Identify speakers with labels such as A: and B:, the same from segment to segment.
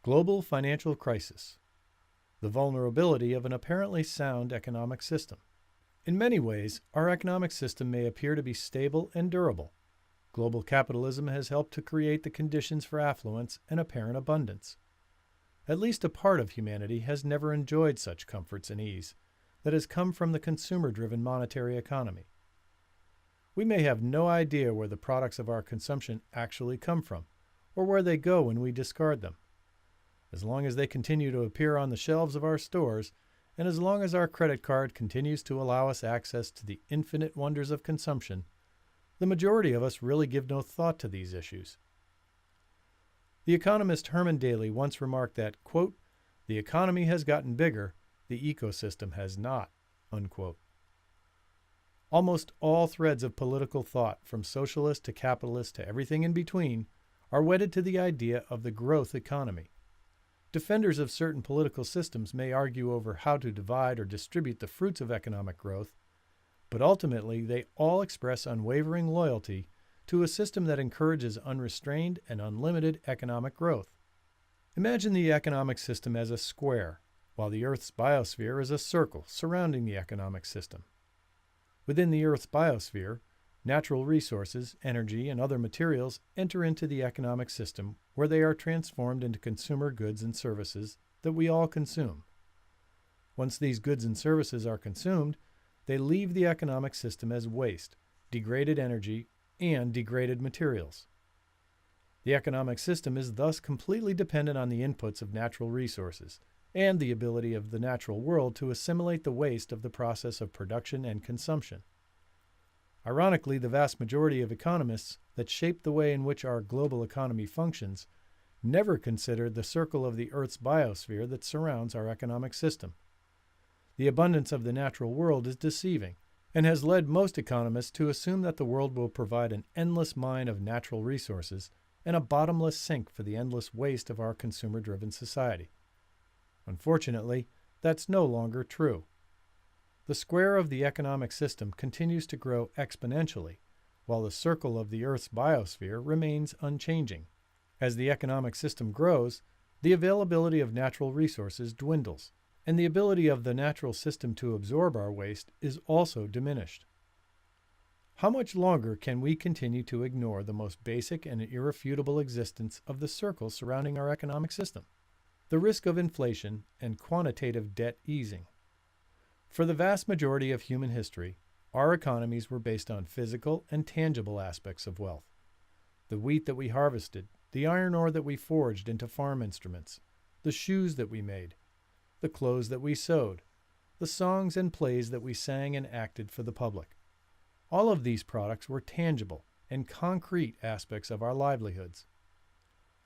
A: Global financial crisis. The vulnerability of an apparently sound economic system. In many ways, our economic system may appear to be stable and durable. Global capitalism has helped to create the conditions for affluence and apparent abundance. At least a part of humanity has never enjoyed such comforts and ease that has come from the consumer-driven monetary economy. We may have no idea where the products of our consumption actually come from, or where they go when we discard them. As long as they continue to appear on the shelves of our stores, and as long as our credit card continues to allow us access to the infinite wonders of consumption, the majority of us really give no thought to these issues. The economist Herman Daly once remarked that, quote, "The economy has gotten bigger, the ecosystem has not," unquote. Almost all threads of political thought, from socialist to capitalist to everything in between, are wedded to the idea of the growth economy. Defenders of certain political systems may argue over how to divide or distribute the fruits of economic growth, but ultimately they all express unwavering loyalty to a system that encourages unrestrained and unlimited economic growth. Imagine the economic system as a square, while the Earth's biosphere is a circle surrounding the economic system. Within the Earth's biosphere, natural resources, energy, and other materials enter into the economic system where they are transformed into consumer goods and services that we all consume. Once these goods and services are consumed, they leave the economic system as waste, degraded energy, and degraded materials. The economic system is thus completely dependent on the inputs of natural resources and the ability of the natural world to assimilate the waste of the process of production and consumption. Ironically, the vast majority of economists that shape the way in which our global economy functions never consider the circle of the Earth's biosphere that surrounds our economic system. The abundance of the natural world is deceiving and has led most economists to assume that the world will provide an endless mine of natural resources and a bottomless sink for the endless waste of our consumer-driven society. Unfortunately, that's no longer true. The square of the economic system continues to grow exponentially, while the circle of the Earth's biosphere remains unchanging. As the economic system grows, the availability of natural resources dwindles, and the ability of the natural system to absorb our waste is also diminished. How much longer can we continue to ignore the most basic and irrefutable existence of the circle surrounding our economic system? The risk of inflation and quantitative debt easing. For the vast majority of human history, our economies were based on physical and tangible aspects of wealth. The wheat that we harvested, the iron ore that we forged into farm instruments, the shoes that we made, the clothes that we sewed, the songs and plays that we sang and acted for the public. All of these products were tangible and concrete aspects of our livelihoods.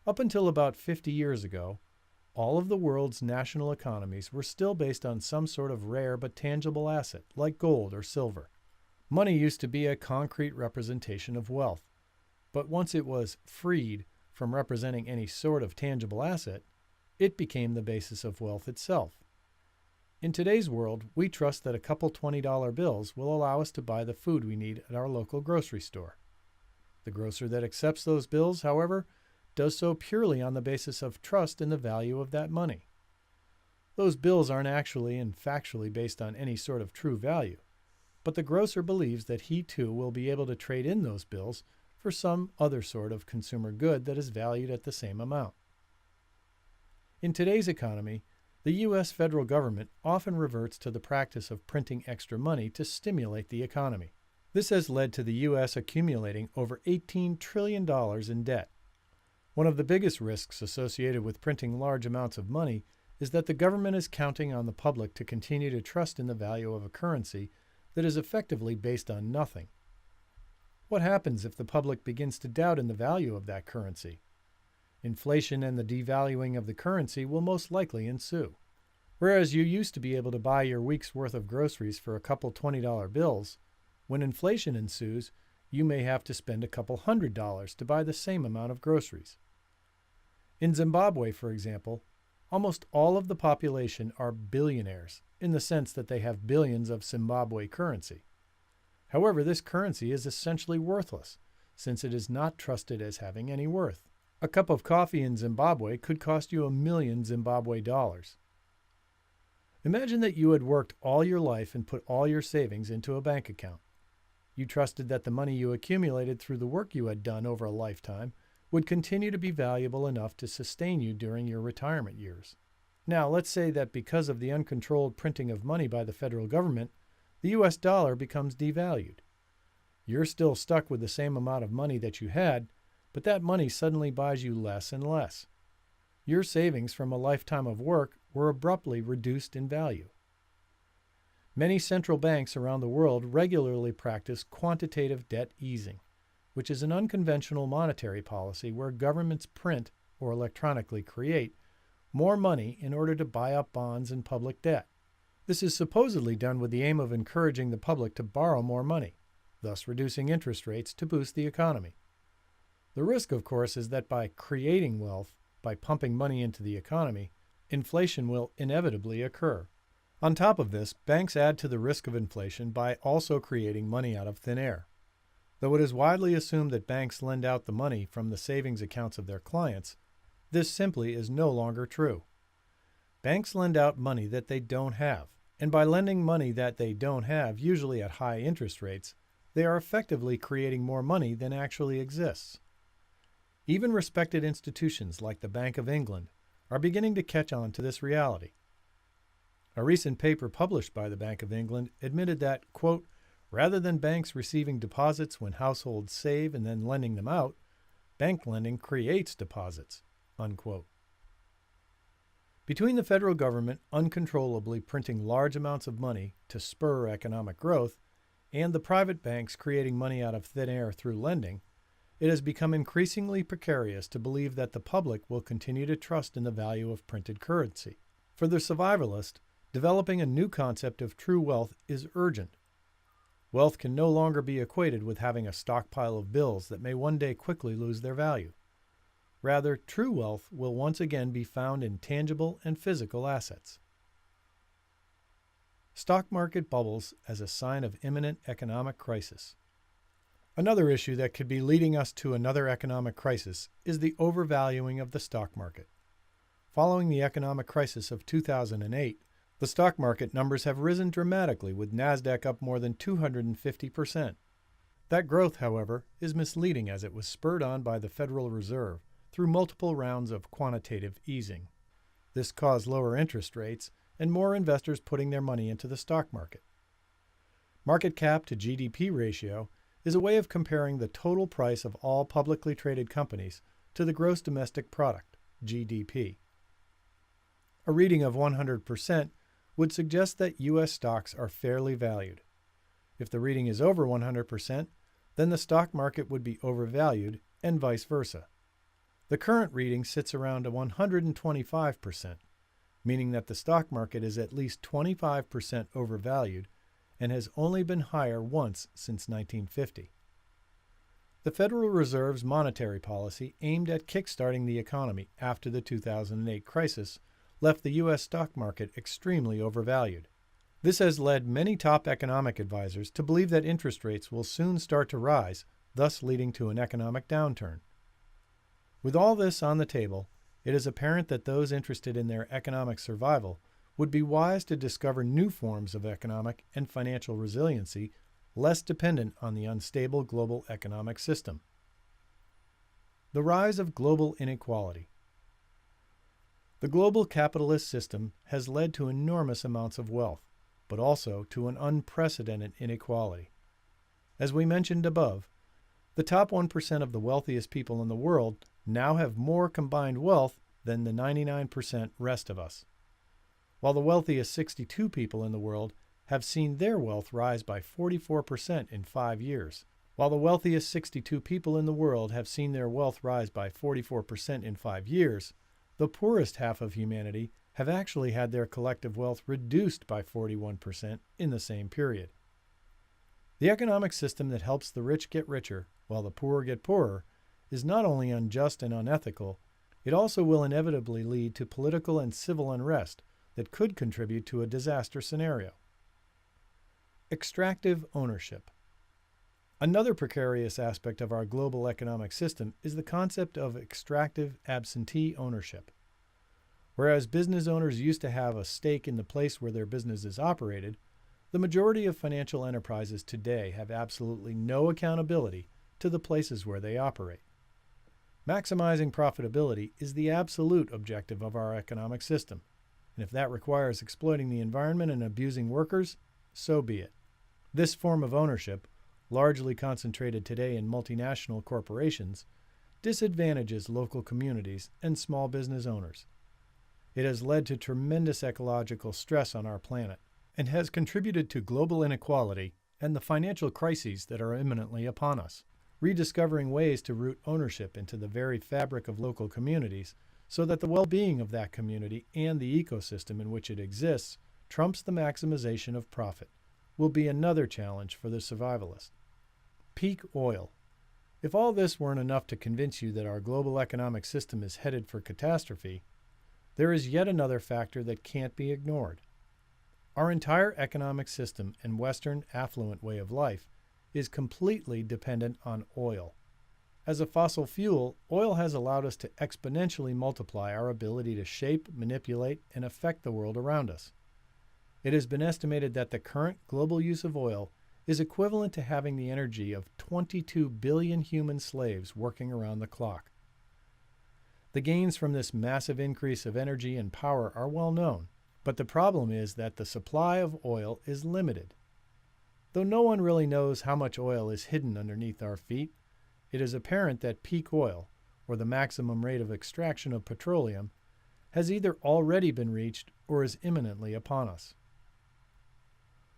A: Up until about 50 years ago, all of the world's national economies were still based on some sort of rare but tangible asset, like gold or silver. Money used to be a concrete representation of wealth, but once it was freed from representing any sort of tangible asset, it became the basis of wealth itself. In today's world, we trust that a couple $20 bills will allow us to buy the food we need at our local grocery store. The grocer that accepts those bills, however, does so purely on the basis of trust in the value of that money. Those bills aren't actually and factually based on any sort of true value, but the grocer believes that he too will be able to trade in those bills for some other sort of consumer good that is valued at the same amount. In today's economy, the U.S. federal government often reverts to the practice of printing extra money to stimulate the economy. This has led to the U.S. accumulating over $18 trillion in debt. One of the biggest risks associated with printing large amounts of money is that the government is counting on the public to continue to trust in the value of a currency that is effectively based on nothing. What happens if the public begins to doubt in the value of that currency? Inflation and the devaluing of the currency will most likely ensue. Whereas you used to be able to buy your week's worth of groceries for a couple $20 bills, when inflation ensues, you may have to spend a couple $100 to buy the same amount of groceries. In Zimbabwe, for example, almost all of the population are billionaires, in the sense that they have billions of Zimbabwe currency. However, this currency is essentially worthless, since it is not trusted as having any worth. A cup of coffee in Zimbabwe could cost you $1 million Zimbabwe dollars. Imagine that you had worked all your life and put all your savings into a bank account. You trusted that the money you accumulated through the work you had done over a lifetime would continue to be valuable enough to sustain you during your retirement years. Now, let's say that because of the uncontrolled printing of money by the federal government, the US dollar becomes devalued. You're still stuck with the same amount of money that you had, but that money suddenly buys you less and less. Your savings from a lifetime of work were abruptly reduced in value. Many central banks around the world regularly practice quantitative debt easing, which is an unconventional monetary policy where governments print, or electronically create, more money in order to buy up bonds and public debt. This is supposedly done with the aim of encouraging the public to borrow more money, thus reducing interest rates to boost the economy. The risk, of course, is that by creating wealth, by pumping money into the economy, inflation will inevitably occur. On top of this, banks add to the risk of inflation by also creating money out of thin air. Though it is widely assumed that banks lend out the money from the savings accounts of their clients, this simply is no longer true. Banks lend out money that they don't have, and by lending money that they don't have, usually at high interest rates, they are effectively creating more money than actually exists. Even respected institutions like the Bank of England are beginning to catch on to this reality. A recent paper published by the Bank of England admitted that, quote, rather than banks receiving deposits when households save and then lending them out, bank lending creates deposits, unquote. Between the federal government uncontrollably printing large amounts of money to spur economic growth and the private banks creating money out of thin air through lending, it has become increasingly precarious to believe that the public will continue to trust in the value of printed currency. For the survivalist, developing a new concept of true wealth is urgent. Wealth can no longer be equated with having a stockpile of bills that may one day quickly lose their value. Rather, true wealth will once again be found in tangible and physical assets. Stock market bubbles as a sign of imminent economic crisis. Another issue that could be leading us to another economic crisis is the overvaluing of the stock market. Following the economic crisis of 2008, the stock market numbers have risen dramatically, with NASDAQ up more than 250%. That growth, however, is misleading as it was spurred on by the Federal Reserve through multiple rounds of quantitative easing. This caused lower interest rates and more investors putting their money into the stock market. Market cap to GDP ratio is a way of comparing the total price of all publicly traded companies to the gross domestic product, GDP. A reading of 100% would suggest that U.S. stocks are fairly valued. If the reading is over 100%, then the stock market would be overvalued, and vice versa. The current reading sits around 125%, meaning that the stock market is at least 25% overvalued and has only been higher once since 1950. The Federal Reserve's monetary policy aimed at kickstarting the economy after the 2008 crisis left the U.S. stock market extremely overvalued. This has led many top economic advisors to believe that interest rates will soon start to rise, thus leading to an economic downturn. With all this on the table, it is apparent that those interested in their economic survival would be wise to discover new forms of economic and financial resiliency less dependent on the unstable global economic system. The rise of global inequality. The global capitalist system has led to enormous amounts of wealth, but also to an unprecedented inequality. As we mentioned above, the top 1% of the wealthiest people in the world now have more combined wealth than the 99% rest of us, while the wealthiest 62 people in the world have seen their wealth rise by 44% in 5 years. While the wealthiest 62 people in the world have seen their wealth rise by 44% in 5 years, the poorest half of humanity have actually had their collective wealth reduced by 41% in the same period. The economic system that helps the rich get richer while the poor get poorer is not only unjust and unethical, it also will inevitably lead to political and civil unrest that could contribute to a disaster scenario. Extractive ownership. Another precarious aspect of our global economic system is the concept of extractive absentee ownership. Whereas business owners used to have a stake in the place where their business is operated, the majority of financial enterprises today have absolutely no accountability to the places where they operate. Maximizing profitability is the absolute objective of our economic system, and if that requires exploiting the environment and abusing workers, so be it. This form of ownership, largely concentrated today in multinational corporations, disadvantages local communities and small business owners. It has led to tremendous ecological stress on our planet and has contributed to global inequality and the financial crises that are imminently upon us. Rediscovering ways to root ownership into the very fabric of local communities so that the well-being of that community and the ecosystem in which it exists trumps the maximization of profit will be another challenge for the survivalist. Peak oil. If all this weren't enough to convince you that our global economic system is headed for catastrophe, there is yet another factor that can't be ignored. Our entire economic system and Western affluent way of life is completely dependent on oil. As a fossil fuel, oil has allowed us to exponentially multiply our ability to shape, manipulate, and affect the world around us. It has been estimated that the current global use of oil is equivalent to having the energy of 22 billion human slaves working around the clock. The gains from this massive increase of energy and power are well known, but the problem is that the supply of oil is limited. Though no one really knows how much oil is hidden underneath our feet, it is apparent that peak oil, or the maximum rate of extraction of petroleum, has either already been reached or is imminently upon us.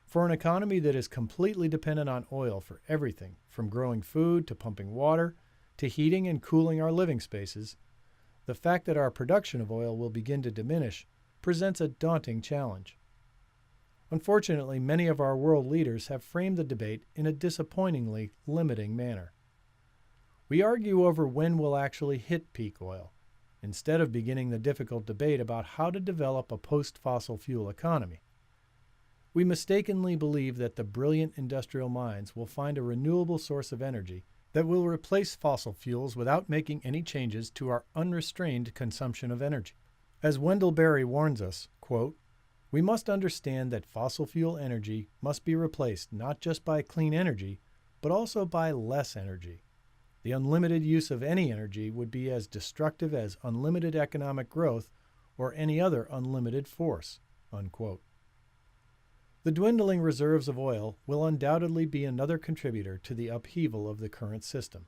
A: For an economy that is completely dependent on oil for everything, from growing food to pumping water to heating and cooling our living spaces, the fact that our production of oil will begin to diminish presents a daunting challenge. Unfortunately, many of our world leaders have framed the debate in a disappointingly limiting manner. We argue over when we'll actually hit peak oil, instead of beginning the difficult debate about how to develop a post-fossil fuel economy. We mistakenly believe that the brilliant industrial minds will find a renewable source of energy that will replace fossil fuels without making any changes to our unrestrained consumption of energy. As Wendell Berry warns us, quote, "We must understand that fossil fuel energy must be replaced not just by clean energy, but also by less energy. The unlimited use of any energy would be as destructive as unlimited economic growth or any other unlimited force." Unquote. The dwindling reserves of oil will undoubtedly be another contributor to the upheaval of the current system.